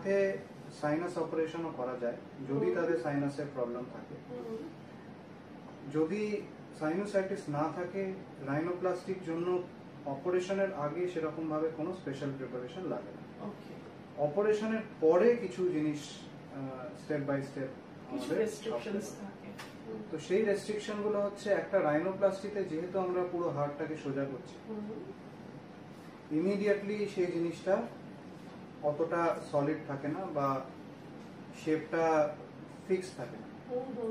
সাথে সাইনাস অপারেশনও করা যায় যদি তাদের সাইনাসের প্রবলেম থাকে। যদি সাইনোসাইটিস না থাকে রাইনোপ্লাস্টিক জন্য অপারেশনের আগে সেরকম ভাবে কোনো স্পেশাল প্রিপারেশন লাগে না। অপারেশনের পরে কিছু জিনিস স্টেপ বাই স্টেপ তো সেই রেস্ট্রিকশন গুলো হচ্ছে, একটা রাইনোপ্লাস্টিতে যেহেতু আমরা পুরো হাড়টাকে সোজা করছি, ইমিডিয়েটলি সেই জিনিসটা অতটা সলিড থাকে না বা শেপটা ফিক্স থাকে না।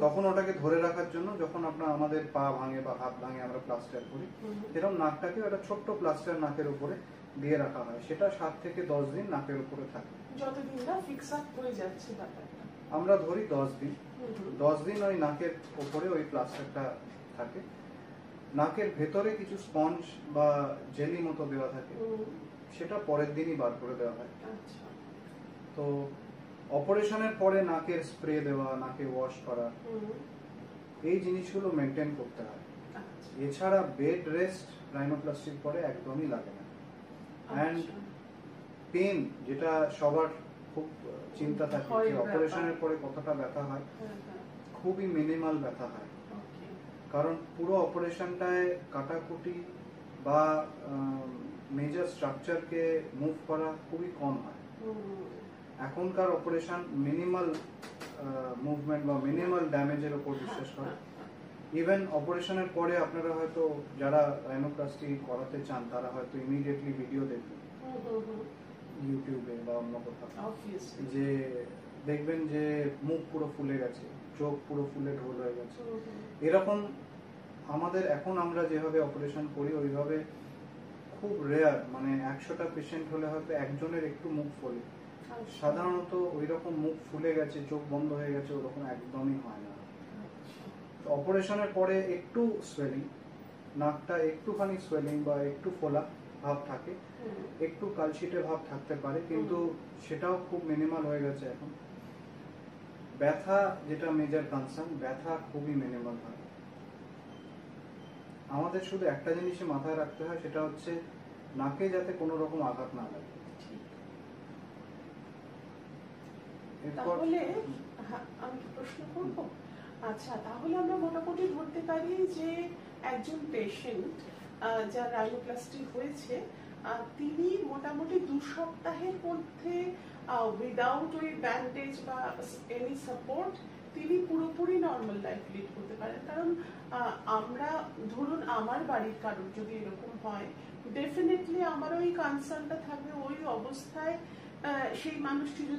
তখন ওটাকে ধরে রাখার জন্য যখন আমাদের পা ভাঙে বা হাত ভাঙে আমরা প্লাস্টার করি, এরকম নাকটাকে একটা ছোট্ট প্লাস্টার নাকের উপরে দিয়ে রাখা হয়, সেটা 7 থেকে 10 দিন নাকের উপরে থাকে। যতদিন না ফিক্স আপ হয়ে যাচ্ছে ব্যাপারটা, আমরা ধরি 10 দিন। 10 দিন ওই নাকের উপরে ওই প্লাস্টারটা থাকে। নাকের ভেতরে কিছু স্পঞ্জ বা জেলি মতো দেওয়া থাকে, সেটা পরের দিনই বার করে দেওয়া হয়। তো অপারেশনের পরে নাকের স্প্রে দেওয়া, নাকে ওয়াশ করা, এই জিনিসগুলো মেনটেন করতে হয়। এছাড়া বেড রেস্ট রাইনোপ্লাস্টির পরে একদমই লাগে না। অ্যান্ড পেন, যেটা সবার খুব চিন্তা থাকে যে অপারেশনের পরে কতটা ব্যথা হয়, খুবই মিনিমাল ব্যথা হয়। কারণ পুরো অপারেশনটায় কাটাকুটি বা মেজর স্ট্রাকচারকে মুভ করা খুবই কম হয়। এখনকার অপারেশন মিনিমাল মুভমেন্ট বা মিনিমাল ড্যামেজের উপর বিশ্বাস করে। ইভেন অপারেশনের পরে আপনারা হয়তো যারা রাইনোপ্লাস্টি করাতে চান তারা হয়তো ইমিডিয়েটলি ভিডিও দেখবেন ইউটিউবে বা অন্য কোথাও, যে দেখবেন যে মুখ পুরো ফুলে গেছে, চোখ পুরো ফুলে ঢোল হয়ে গেছে। এরকম আমাদের এখন আমরা যেভাবে অপারেশন করি ওইভাবে খুব রেয়ার, মানে 100টা পেশেন্ট হলে হয়তো একজনের একটু মুখ ফোলে। সাধারণত ওই রকম মুখ ফুলে গেছে, চোখ বন্ধ হয়ে গেছে, ওরকম একদমই হয় না। অপারেশনের পরে একটু সোয়েলিং, নাকটা একটুখানি সোয়েলিং বা একটু ফোলা ভাব থাকে, একটু কালশিটে ভাব থাকতে পারে, কিন্তু সেটাও খুব মিনিমাল হয়ে গেছে এখন। ব্যথা যেটা মেজর কনসার্ন, ব্যথা খুবই মিনিমাল হয়। আমাদের শুধু একটা জিনিসই মাথায় রাখতে হয়, সেটা হচ্ছে নাকে যাতে কোনো রকম আঘাত না লাগে। তাহলে আমি প্রশ্ন করব, আচ্ছা তাহলে আমরা মোটামুটি ধরতে পারি যে একজন পেশেন্ট যার রাইনোপ্লাস্টি হয়েছে তিনি মোটামুটি 2 সপ্তাহের মধ্যে উইদাউট ওই ব্যান্ডেজ বা এনি সাপোর্ট তিনি পুরোপুরি নর্মাল লাইফ লিড করতে পারেন। কারণ আমরা ধরুন আমার বাড়ির কারোর যদি এরকম হয়, ডেফিনেটলি আমার ওই কনসার্নটা থাকবে ওই অবস্থায় সেই মানুষটি